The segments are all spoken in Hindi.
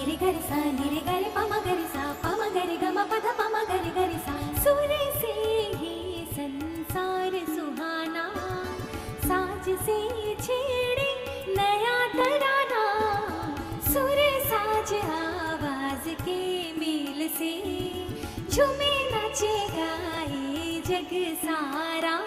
निरे गरि सा निरे गरि पम गरि सा पम गरि गम पध पम गरि गरि सा। सुर से ही संसार सुहाना, साज से छेड़े नया तराना। सुर साज आवाज के मेल से झूमे नाचे गाए जग सारा।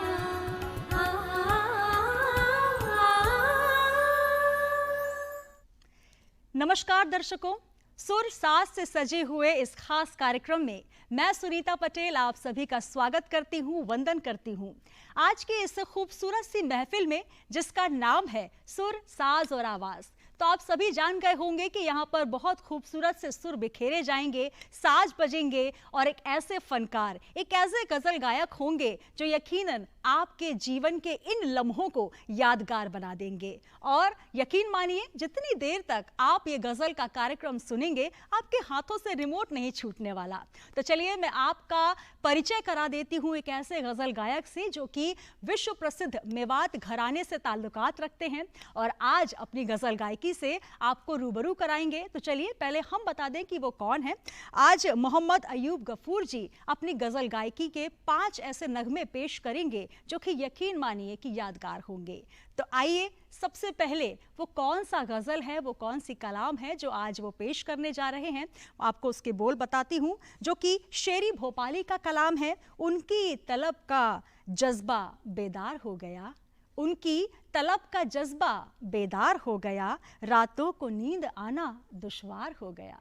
नमस्कार दर्शकों, सुर साज से सजे हुए इस खास कार्यक्रम में मैं सुनीता पटेल आप सभी का स्वागत करती हूँ, वंदन करती हूँ। आज की इस खूबसूरत सी महफिल में जिसका नाम है सुर साज और आवाज, तो आप सभी जान गए होंगे कि यहाँ पर बहुत खूबसूरत से सुर बिखेरे जाएंगे, साज बजेंगे और एक ऐसे फनकार, एक ऐसे गजल गायक होंगे जो यकीनन आपके जीवन के इन लम्हों को यादगार बना देंगे। और यकीन मानिए, जितनी देर तक आप ये गजल का कार्यक्रम सुनेंगे आपके हाथों से रिमोट नहीं छूटने वाला। तो चलिए मैं आपका परिचय करा देती हूँ एक ऐसे गजल गायक से जो कि विश्व प्रसिद्ध मेवात घराने से ताल्लुकात रखते हैं और आज अपनी गजल गायकी से आपको रूबरू कराएंगे। तो चलिए पहले हम बता दें कि वो कौन है। आज मोहम्मद अयूब गफूर जी अपनी गजल गायकी के 5 ऐसे नगमे पेश करेंगे जो कि यकीन मानिए कि यादगार होंगे। तो आइए सबसे पहले वो कौन सा गजल है, वो कौन सी कलाम है जो आज वो पेश करने जा रहे हैं, आपको उसके बोल बताती हूँ, जो कि शेरी भोपाली का कलाम है। उनकी तलब का जज्बा बेदार हो गया, उनकी तलब का जज्बा बेदार हो गया, रातों को नींद आना दुश्वार हो गया।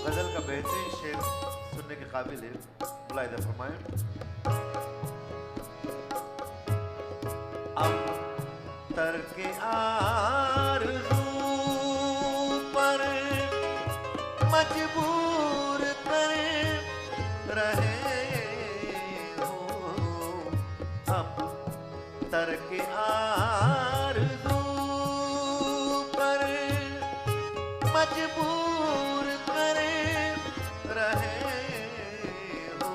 गजल का बेहतरीन शेर सुनने के काबिल है। मुलाहिदा फरमाएं। अब तरके आरज़ू पर मजबूर कर रहे हो, अब तरके आरज़ू पर मजबूर कर रहे हो,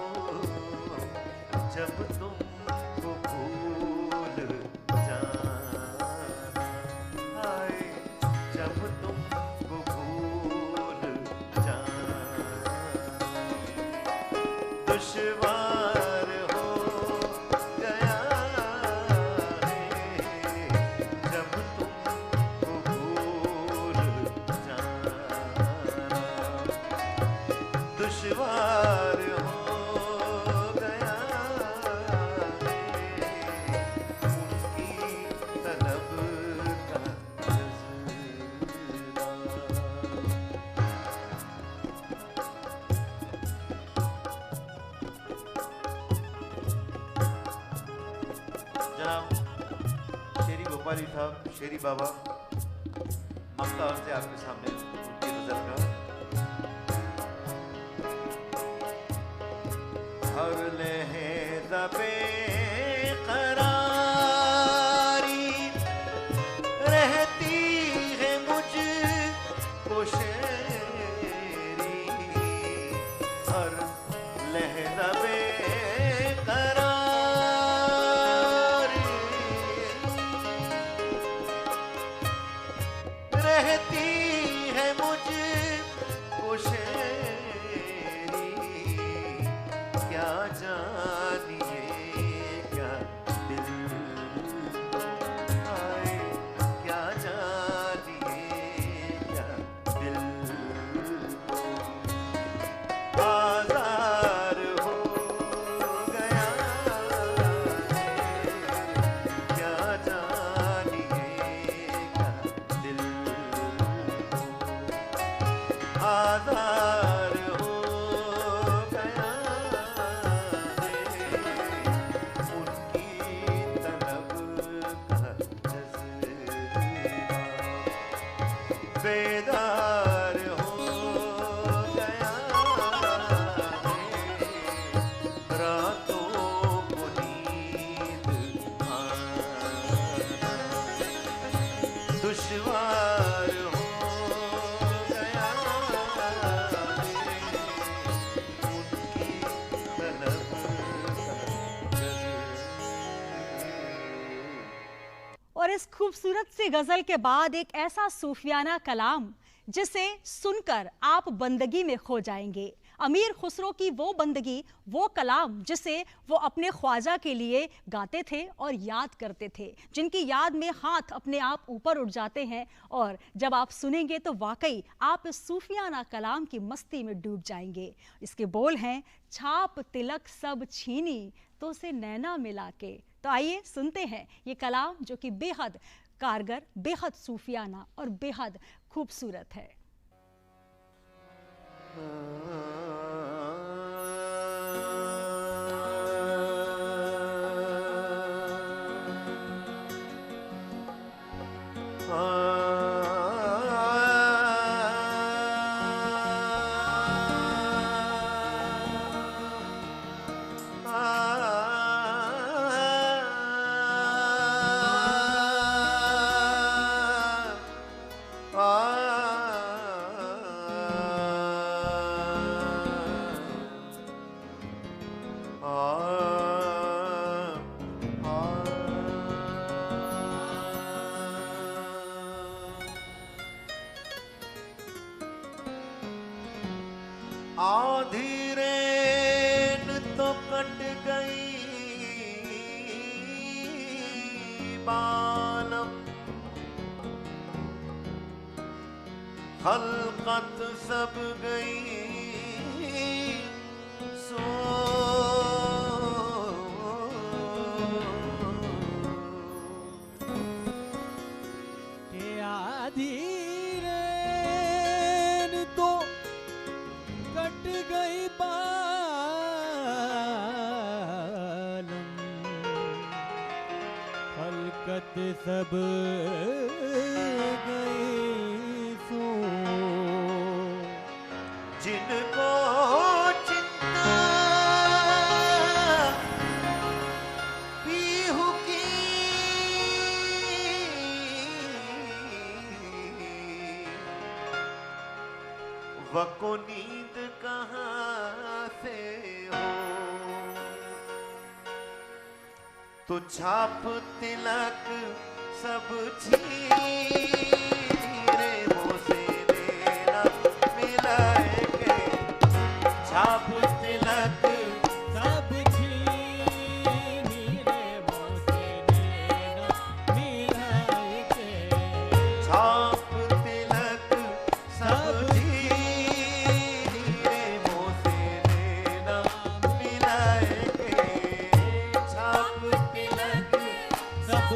जब तुमको भूल जाना आए, जब तुमको भूल जाना दुश्वार हो गया है, जब तुमको भूल जाना दुश्वार हो गया है, उनकी तलब का जज्बा। जनाब शेरी गोपाली साहब, शेरी बाबा ममता से आपके सामने उनकी नजर का हर लहज़ा बेक़रारी रहती है मुझको शेरी, हर लहज़ा बेक़रारी रहती है मुझको शेरी, क्या जानिए क्या दिल आए, क्या जानिए क्या दिल आज़ार हो गया है, क्या जानिए क्या दिल आज़ार हो गया है, उनकी तलब का जज्बा बेदार हो गया है, रातों को नींद आना दुश्वार हो गया है, उनकी तलब का जज्बा। और इस खूबसूरत सी गजल के बाद एक ऐसा सूफियाना कलाम जिसे सुनकर आप बंदगी में खो जाएंगे। अमीर खुसरो की वो बंदगी, वो कलाम जिसे वो अपने ख्वाजा के लिए गाते थे और याद करते थे, जिनकी याद में हाथ अपने आप ऊपर उठ जाते हैं। और जब आप सुनेंगे तो वाकई आप इस सूफियाना कलाम की मस्ती में डूब जाएंगे। इसके बोल हैं, छाप तिलक सब छीनी तो से नैना मिला के। तो आइए सुनते हैं ये कलाम जो कि बेहद कारगर, बेहद सूफियाना और बेहद खूबसूरत है। आधी रेन तो कट गई बालम, खलकत सब गई सो, के आधी रेन तो सब गए सो। जिनको चिंता पीहू की वको नींद कहाँ से हो। तो छाप तिलक सब छीरे मुँह से देना मिलाए के। छाप तिलक सब छीनी रे मुँह से देना मिलाए के। छाप तिलक सब छीनी रे मुँह से देना मिलाए के। छाप तिलक सब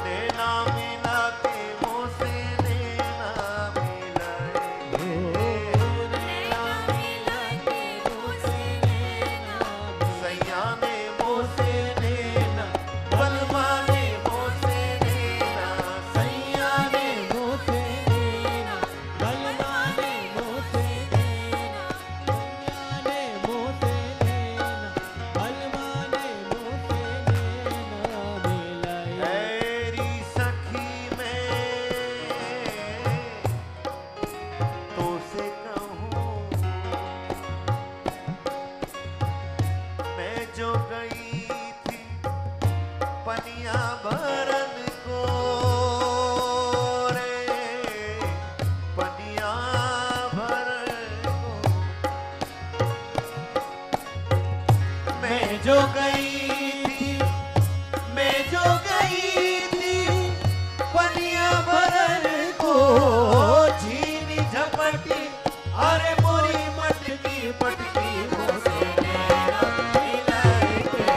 देना मिला के मुँह से देना मिलाए। सैया ने मुँह से देना बलमा ने मुँह से देना। सैया ने मुँह से देना बलमा ने मुँह से देना। सैया ने मुँह से देना बलमा ने मुँह से देना मिलाए। तेरी सखी में तो से कहूँ मैं जो गई थी पनिया भरन को रे। पनिया भरन को मैं जो गई थी, मैं जो गई थी पनिया भरन को। झीनी झपटी अरे मोरी मटकी पटकी मुँह से देना मिलाए के।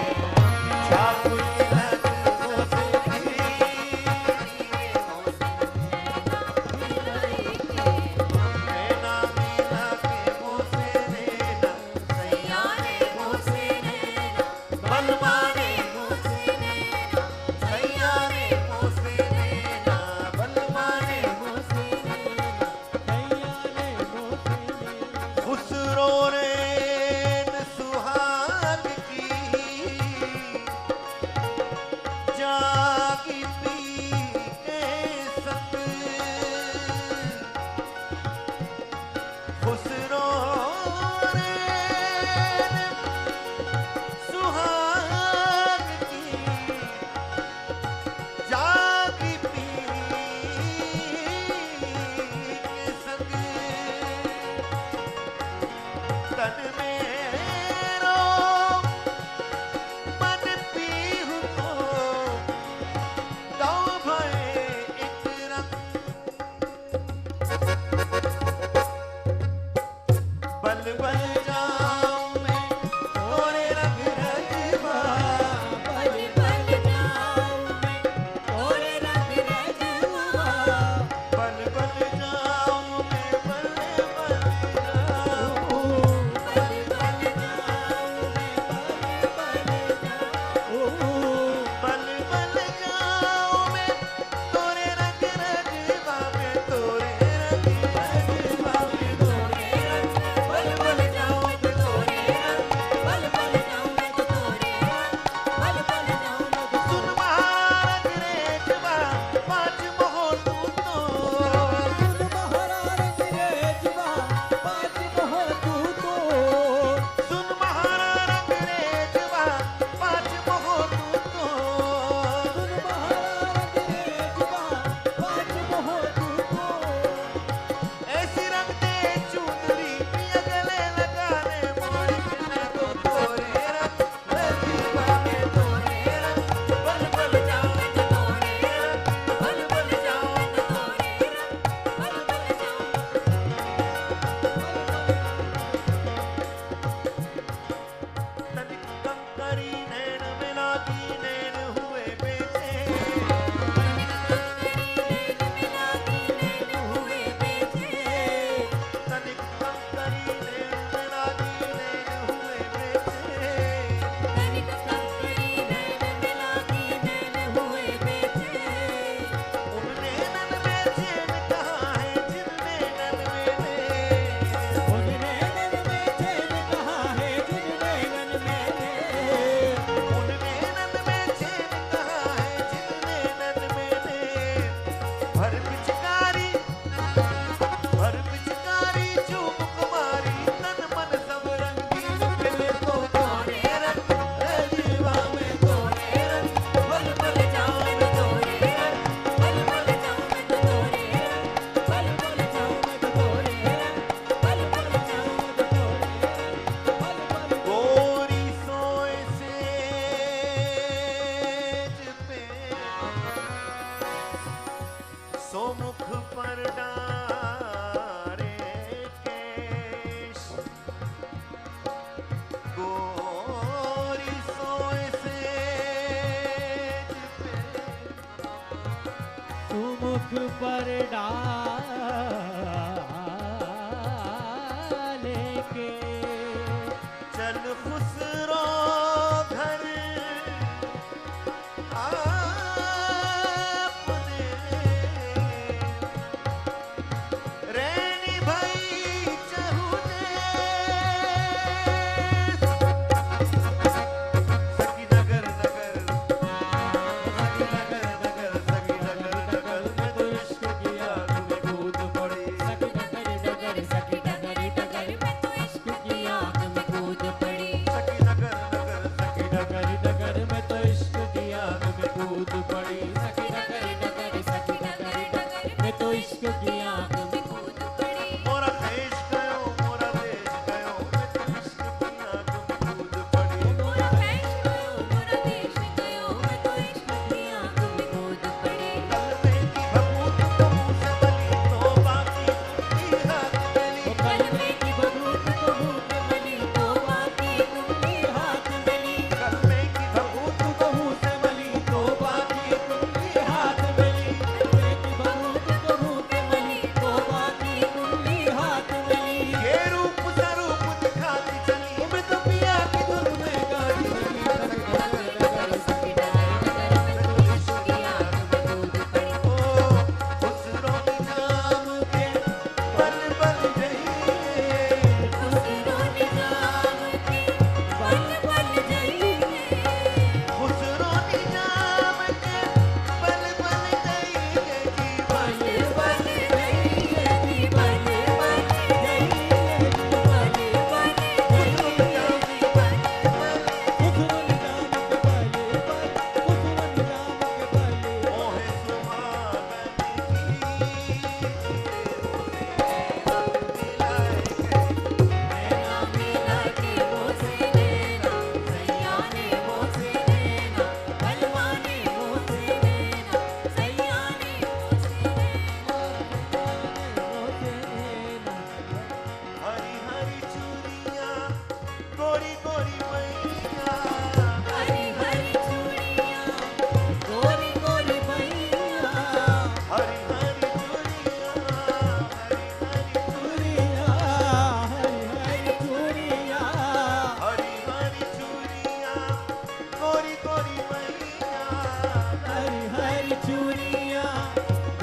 छाप तिलक मुँह से देना मिला के मुँह से देना। सैया ने मुँह से देना बलमा ने मुँह से देना। सैया ने मुँह से देना बलमा ने मुँह से देना। सैया ने मुँह से देना खुसरो रेन सुहाग की जागी पी के संग। खुसरो रेन सुहाग की जागी पी के संग। तन मेरो मन पीहू को दाव भये एक रंग। बल बल जाऊं मैं तोरे रंग रजवा। बल बल जाऊं मैं तोरे रंग रजवा। बल बल जाऊं मैं बल बल जाऊं। बल बल जाऊं मैं बल बल जाऊं। बल बल जाऊं मैं तोरे रंग रजवा में। तोरे रंग रजवा में तोरे रंग। बल बल जाऊं मैं तोरे रंग। बल बल जाऊं मैं तोरे रंग। बल बल जाऊं मैं सुन महाराज रे जवा पाँच मोह तू तो। सुन महाराज रे जवा पाँच मोह तू तो। सुन महाराज रे जवा पाँच मोह तू तो। सुन महाराज रे जवा पाँच मोह तू तो। ऐसी रंग दे चुनरी पिया गले लगाने मोरी ने तो तोरे रंग रजवा में तोरे रंग। बल बल जाऊं मैं तोरे रंग। बल बल जाऊं मैं तोरे रंग। बल बल जाऊं। तनिक कंकरी नैन मिला दी नैन हुए बेचे। तनिक कंकरी नैन मिला दी नैन हुए मुख पर डाले के चल खुसरो घर आपने रैनी भाई चहुने सखी नगर नगर सखी नगर नगर सखी नगर नगर में तो इश्क की आग में कूद पड़ी सखी डगर डगर सखी डगर डगर में तो इश्क की आग में कूद पड़ी सखी नगर नगर सखी डगर डगर में तो इश्क की आग में कूद पड़ी सखी डगर डगर सखी डगर डगर में तो इश्क की आग में कूद पड़ी मोरा देश गयो मोरा देश गयो मैं तो इश्क की आग में कूद पड़ी मोरा देश गयो मोरा देश गयो मैं तो इश्क की आग में कूद पड़ी कल में की भभूत तो मुँह से बली तो बाकी की हाथ मिली कल में की बबूत को मुँह में बली तो बाकी तुम्ही हाथ मिली कल में की भभूत तो मुँह से बली तो बाकी तुम्ही हाथ मिली कल में की बबूत को मुँह में बली तो बाकी तुम्ही हाथ मिली ये रूप स्वरूप दिखाती चली मैं तो पिया की धुन में गाती चली सखी डगर डगर में तो इश्क की आग में कूद पड़ी ओ खुसरो निजाम के बल बल जाइए खुसरो निजाम के बल बल जाइए खुसरो निजाम के बल बल जाइए जी बल बल जाइए जी बल बल जाइए बल बल जाइए जी बल खुसरो निजाम के बले पर खुसरो निजाम के बले मोहे सुहागन नैना मिला के मोसे नैना सैया ने मोसे नैना बलवा ने मोसे नैना सैया ने मोसे नैना हरी हरी चूड़ियां गोरी गोरी मैया हरी हरी चूड़ियां गोरी गोरी मैया हरी हरी चूड़ियां हरी हरी चूड़ियां गोरी गोरी मैया हरी हरी चूड़ियां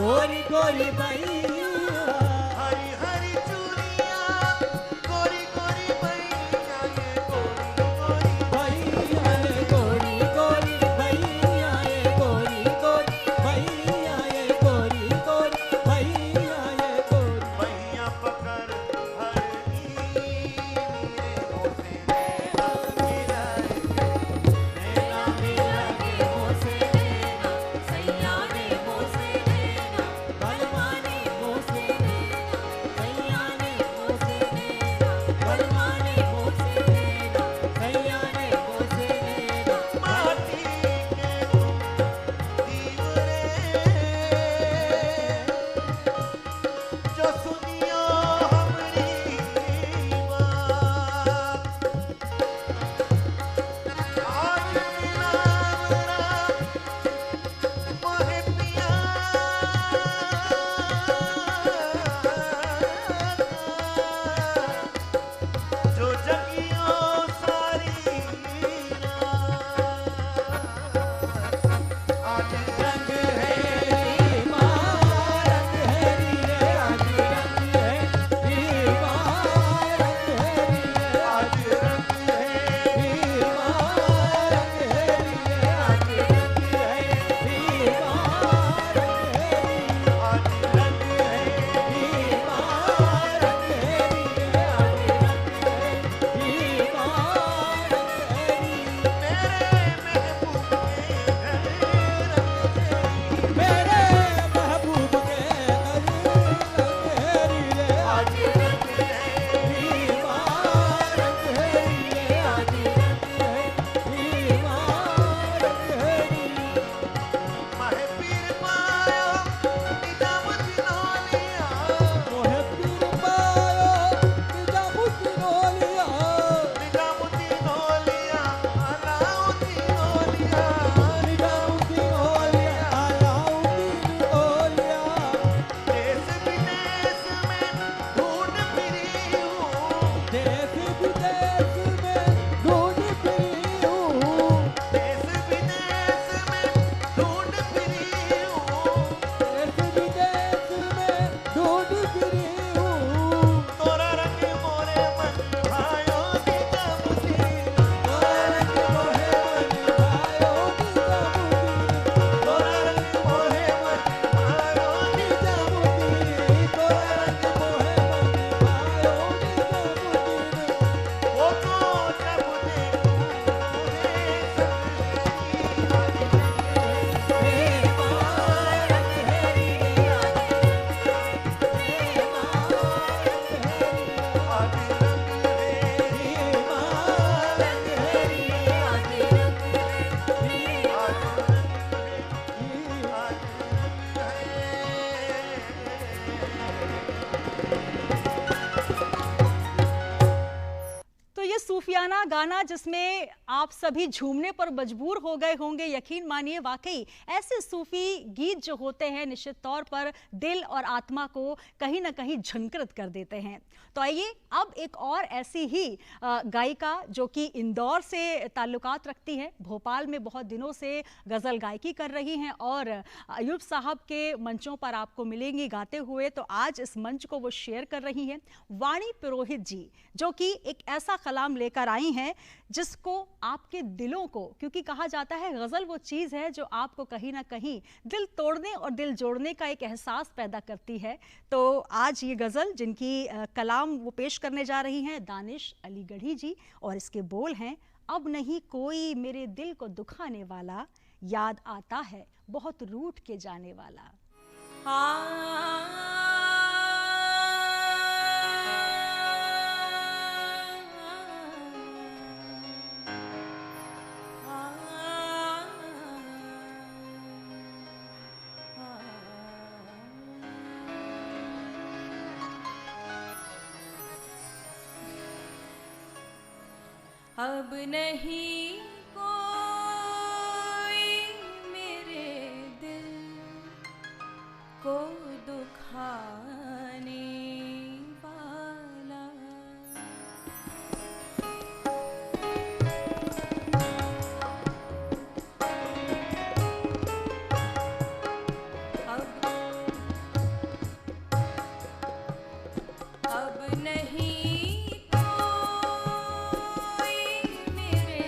गोरी गोरी मैया हरी हरी चूड़ियां गोरी गोरी मैया ये गोरी गोरी भैया ये गोरी गोरी भैया ये गोरी गोरी भैया ये गोरी मैया पकड़ हर मेरे मोसे नैना मिलाए नैना मिला के मोसे नैना सैया ने मोसे नैना बलवा ने गाना जिसमें आप सभी झूमने पर मजबूर हो गए होंगे। यकीन मानिए, वाकई ऐसे सूफी गीत जो होते हैं निश्चित तौर पर दिल और आत्मा को कहीं ना कहीं झंकृत कर देते हैं। तो आइए अब एक और ऐसी ही गायिका जो कि इंदौर से ताल्लुकात रखती है, भोपाल में बहुत दिनों से गज़ल गायकी कर रही हैं और अयूब साहब के मंचों पर आपको मिलेंगी गाते हुए। तो आज इस मंच को वो शेयर कर रही हैं वाणी पुरोहित जी, जो कि एक ऐसा कलाम लेकर आई हैं जिसको आपके दिलों को, क्योंकि कहा जाता है गज़ल वो चीज़ है जो आपको कहीं ना कहीं दिल तोड़ने और दिल जोड़ने का एक एहसास पैदा करती है। तो आज ये गज़ल जिनकी कलाम वो पेश करने जा रही हैं दानिश अलीगढ़ी जी, और इसके बोल हैं, अब नहीं कोई मेरे दिल को दुखाने वाला, याद आता है बहुत रूठ के जाने वाला। अब नहीं कोई मेरे दिल को दुखाने वाला, अब नहीं कोई मेरे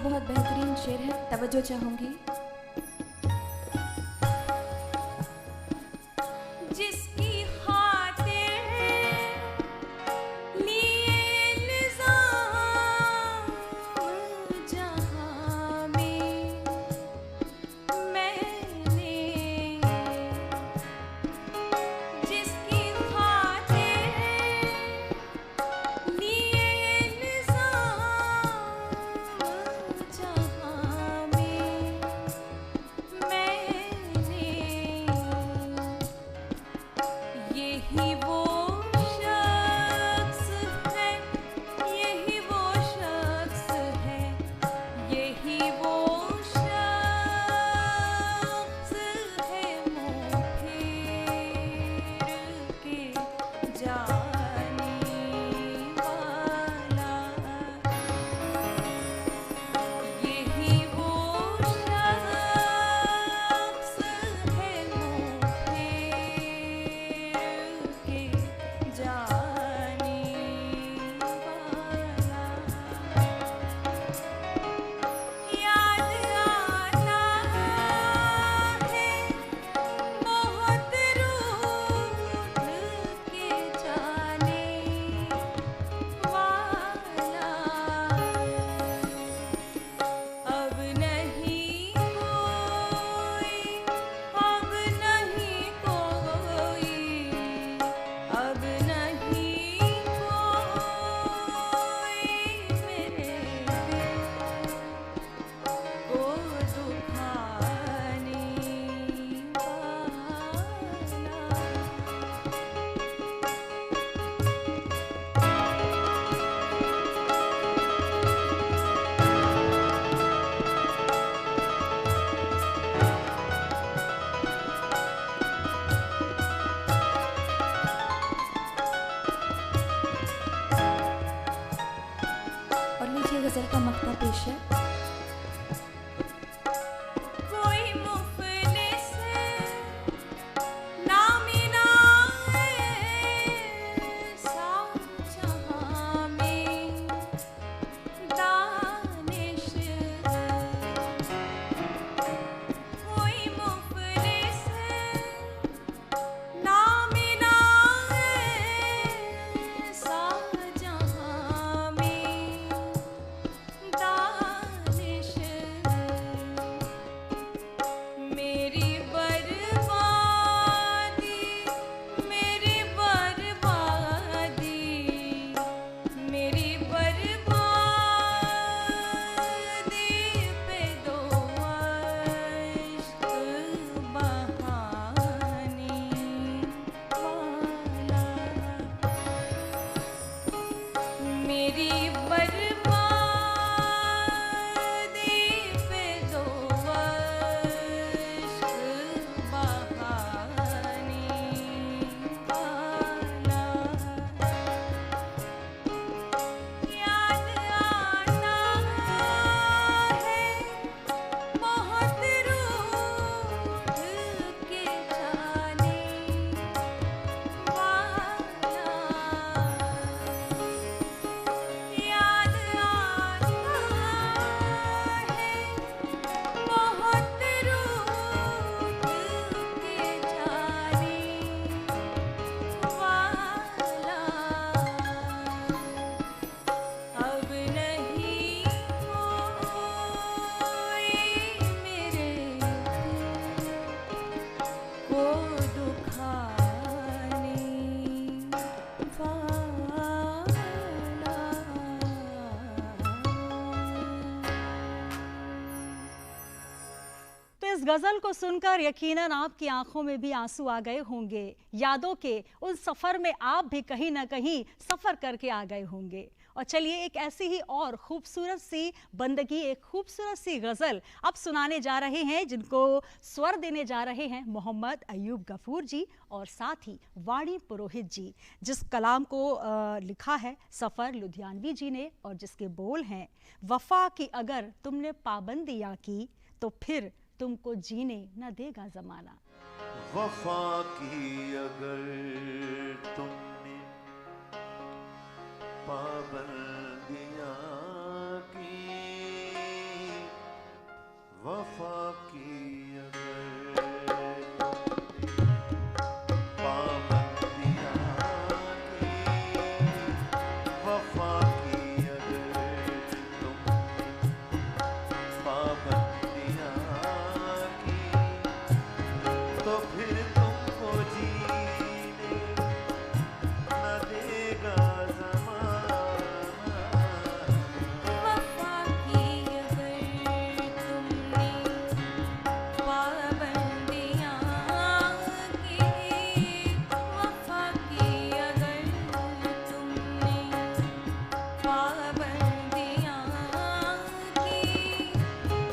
बहुत बेहतरीन शेर है, तवज्जो चाहूंगी। जिसकी खातिर लिए इल्ज़ाम जहां में मैंने, जिसकी खातिर लिए इल्ज़ाम जहां में मैंने, यही वो शख्स है, यही वो शख्स है, यही वो शख्स है मुँह फेर के जाने वाला, यही वो शख्स है मुँह फेर के जाने वाला। याद आता है बहुत रूठ के जाने वाला, अब नहीं कोई, अब नहीं कोई, अब नहीं कोई मेरे दिल को दुखाने और लीजिए गजल का मक्ता पेश है। कोई मुफलिस नामिना ऐसा जहां में दानिश, कोई मुफलिस नामिना ऐसा जहां में दानिश, मेरी बर्बादी, मेरी बर्बादी, मेरी बर्बादी पे दो अश्क बहाने वाला, मेरी बर्बादी पे दो अश्क बहाने वाला। याद आता है बहुत रूठ के जाने वाला, याद आता है बहुत रूठ के जाने वाला, अब नहीं कोई मेरे दिल को दुखाने तो इस गजल को सुनकर यकीनन आपकी आंखों में भी आंसू आ गए होंगे। यादों के उस सफर में आप भी कहीं ना कहीं सफर करके आ गए होंगे। और चलिए एक ऐसी ही और खूबसूरत सी बंदगी, एक खूबसूरत सी गजल अब सुनाने जा रहे हैं, जिनको स्वर देने जा रहे हैं मोहम्मद अयूब गफूर जी और साथ ही वाणी पुरोहित जी, जिस कलाम को लिखा है सफ़र लुधियानवी जी ने और जिसके बोल हैं, वफा की अगर तुमने पाबंदियाँ की तो फिर तुमको जीने न देगा ज़माना। वफा की अगर तुमने पाबंदियाँ की वफा की अगर पाबंदियां की, वफा की अगर तुमने पाबंदियां की, तो फिर तुमको जीने न देगा ज़माना। वफा की अगर तुमने पाबंदियां की, वफा की अगर तुमने पाबंदियां की,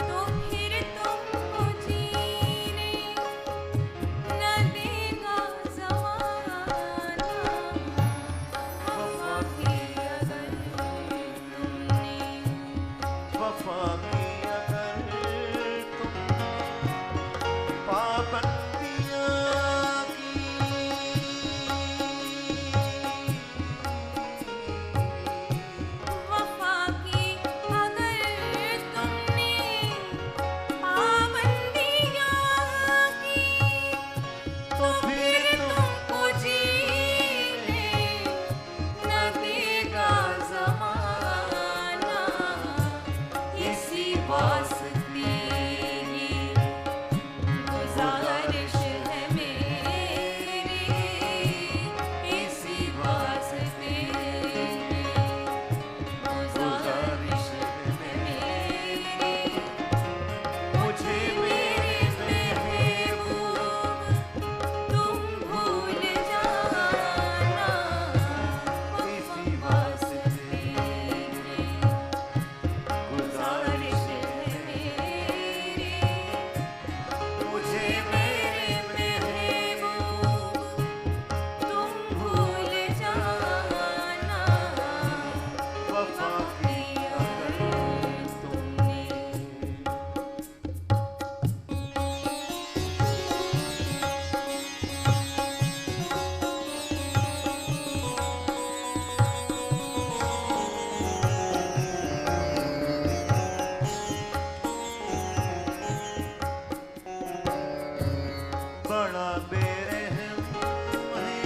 तो फिर तुमको जीने न देगा ज़माना। वफा की अगर तुमने वफा की अगर तुमने पाबंदियां की, वफा की अगर तुमने पाबंदियां की, तो फिर तुमको जीने न देगा ज़माना। इसी वास्ते ही गुज़ारिश है मेरी, इसी वास्ते गुज़ारिश है मेरी, मुझे मेरे महबूब तुम भूल जाना। इसी वास्ते गुज़ारिश है मेरी, मुझे मेरे महबूब तुम भूल जाना। वफा की अगर तुमने बड़ा बेरहम है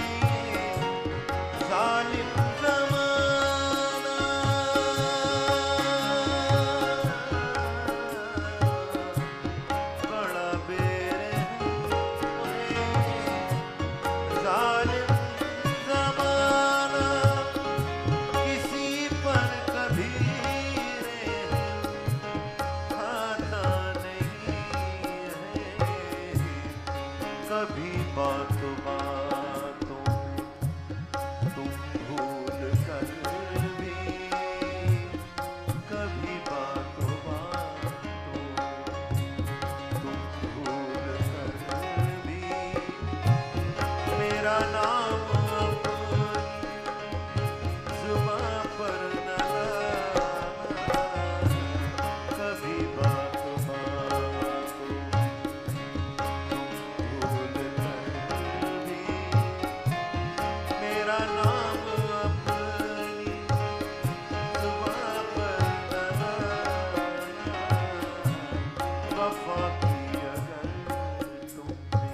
जालिम ज़माना, बड़ा बेरहम है जालिम ज़माना, किसी पर कभी रहम आता नहीं है। कभी बातों बातों में तुम भूल कर भी, कभी बातों बातों में तुम भूल कर भी, मेरा नाम अपनी जुबां पर न लाना। कभी बातों बातों में भूल कर भी, मेरा नाम अपनी जुबां पर न लाना। वफा की अगर तुमने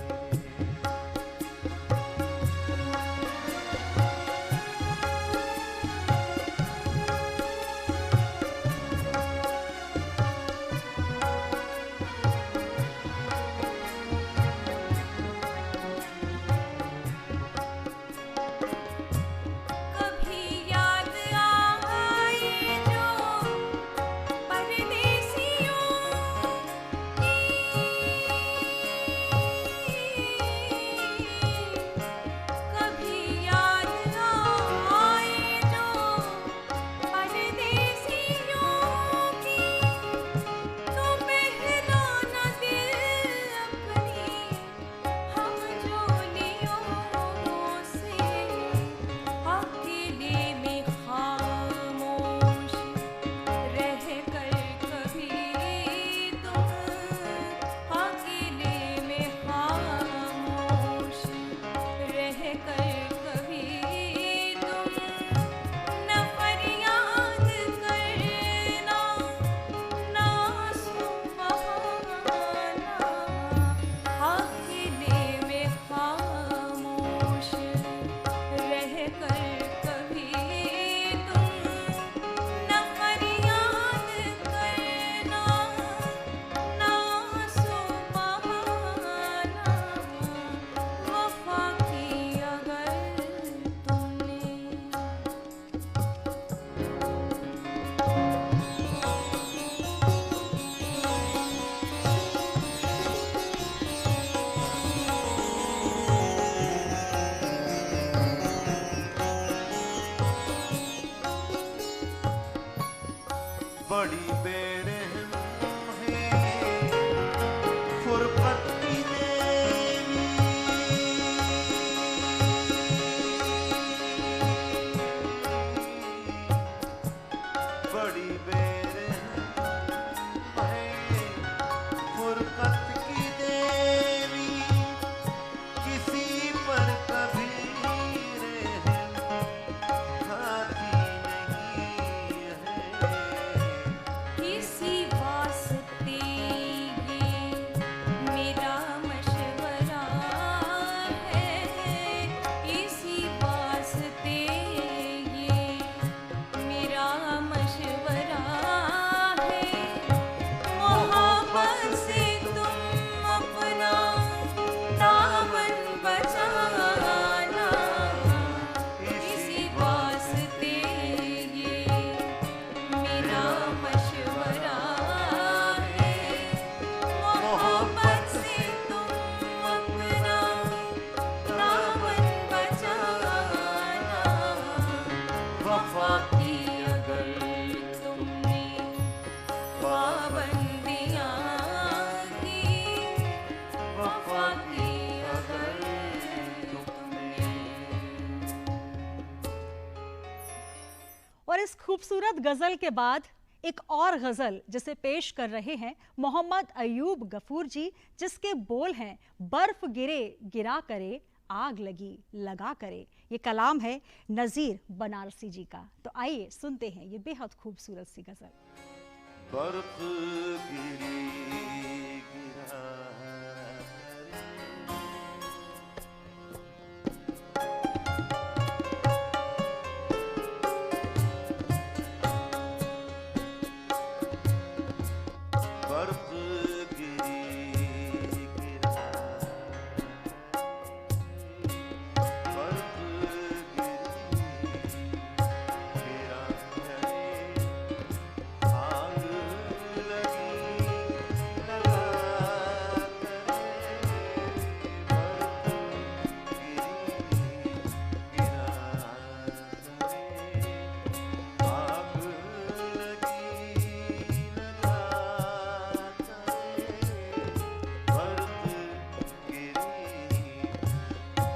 इस खूबसूरत गजल के बाद एक और गजल जिसे पेश कर रहे हैं मोहम्मद अयूब गफूर जी, जिसके बोल हैं बर्फ गिरे गिरा करे, आग लगी लगा करे। ये कलाम है नजीर बनारसी जी का। तो आइए सुनते हैं ये बेहद खूबसूरत सी गजल। बर्फ गिरी गिरा बर्फ गिरी गिरा बर्फ गिरी गिरा आग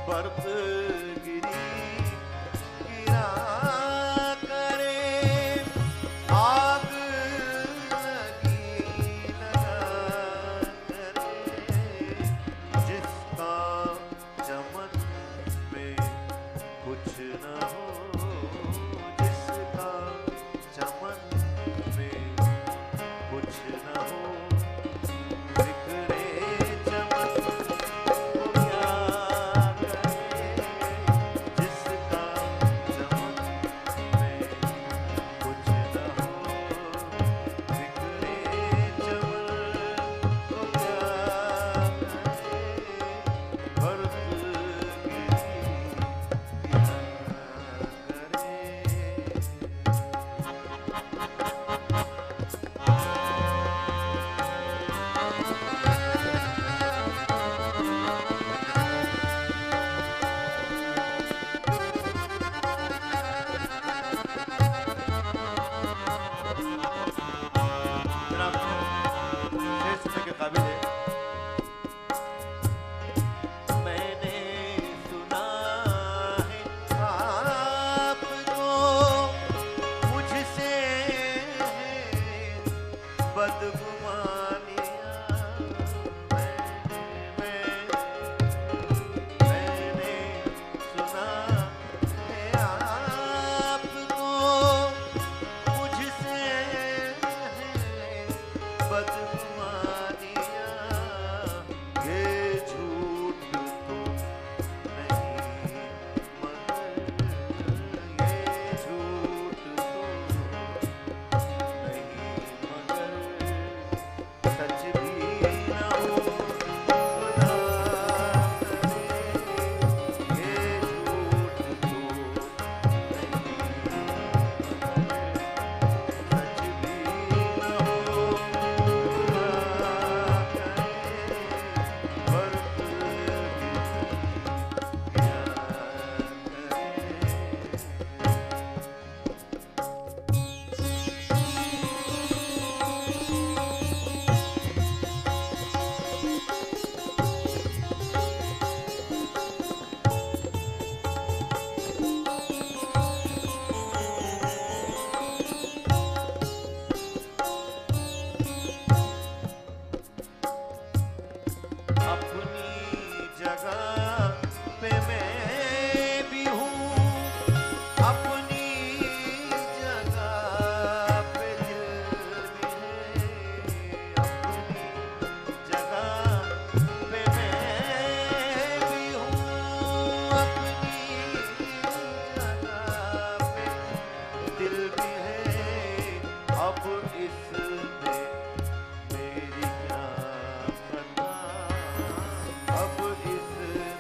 बर्फ गिरी गिरा करे, आग लगी लगा करे, जिसका चमन में कुछ न हो, जिसका चमन में कुछ न हो, बिखरे चमन को क्या करे, जिसका चमन में कुछ न हो, बिखरे चमन को क्या करे, बर्फ गिरी गिरा जनाब शेर सुनने के काबिल है। मैंने सुना है आपको मुझसे है बदगुमानियां, मैंने सुना है आपको मुझसे है बदगुमानियां, ये झूठ तो नहीं मगर ये झूठ तो नहीं मगर सच भी न हो, खुदा करे, ये झूठ तो नहीं मगर सच भी न हो, खुदा करे, बर्फ गिरी गिरा अपनी जगह पे मैं भी हूँ, अपनी जगह पे दिल भी है, अपनी जगह पे मैं भी हूँ, अपनी जगह पे दिल भी है, अब इसमें मेरी क्या खता, अब इसमें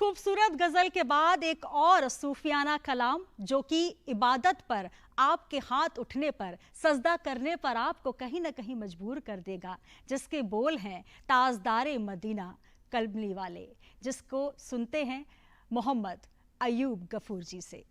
खूबसूरत गजल के बाद एक और सूफियाना कलाम जो कि इबादत पर, आपके हाथ उठने पर, सजदा करने पर आपको कहीं ना कहीं मजबूर कर देगा, जिसके बोल हैं ताजदारे मदीना कलमली वाले, जिसको सुनते हैं मोहम्मद अयूब गफूर जी से।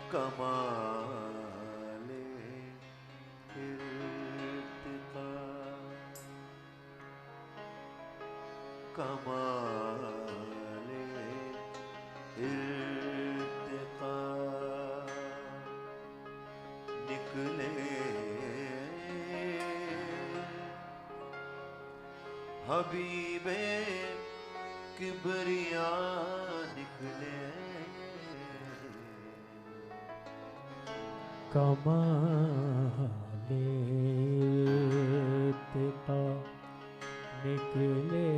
कमाले इर्तिका, कमाले इर्तिका निकले हबीबे किबरिया निकले, कमाले इर्तिका निकले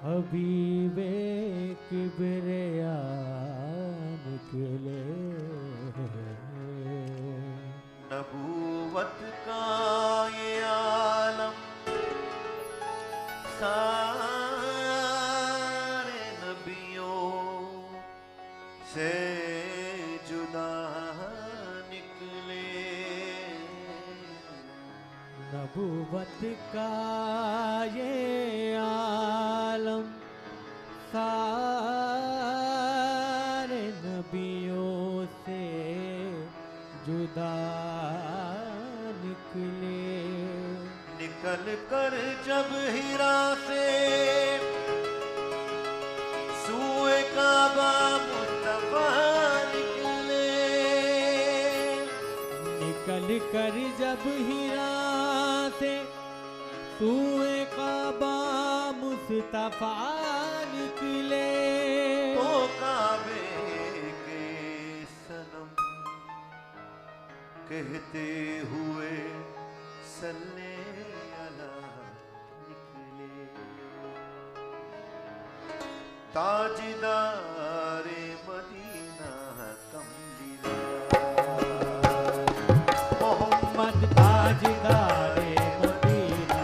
हबीबे किबरिया निकले। नबूवत का ये आलम सारे नबियों से जुदा निकले, नबूवत का ये आलम सारे नबियों से जुदा निकले। निकल कर जब हिरा से सूए काबा मुस्तफा निकले, निकल कर जब हिरा से सूए काबा मुस्तफा निकले, तो काबे के सनम कहते हुए सल्ले अला निकले। ताजदारे मदीना कमलीला, मोहम्मद ताजदारे मदीना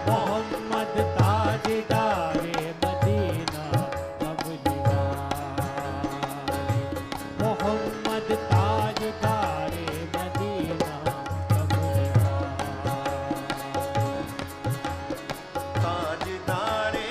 मोहम्मद ताजदारे मदीना मोहम्मद ताजदारे मदीना ताजदारे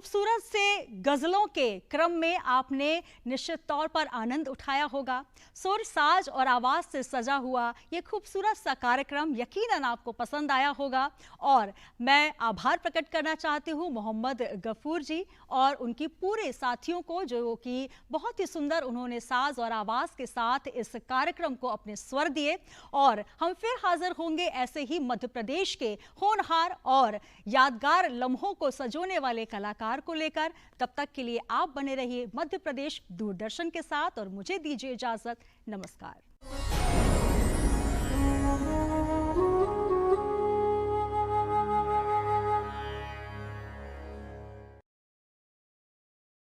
खूबसूरत से गजलों के क्रम में आपने निश्चित तौर पर आनंद उठाया होगा। सुर, साज और आवाज से सजा हुआ ये खूबसूरत सा कार्यक्रम यकीनन आपको पसंद आया होगा और मैं आभार प्रकट करना चाहती हूँ मोहम्मद गफूर जी और उनकी पूरे साथियों को, जो कि बहुत ही सुंदर उन्होंने साज और आवाज के साथ इस कार्यक्रम को अपने स्वर दिए। और हम फिर हाजिर होंगे ऐसे ही मध्य प्रदेश के होनहार और यादगार लम्हों को सजोने वाले कलाकार को लेकर। तब तक के लिए आप बने रहिए मध्य प्रदेश दूरदर्शन के साथ और मुझे दीजिए इजाजत। नमस्कार।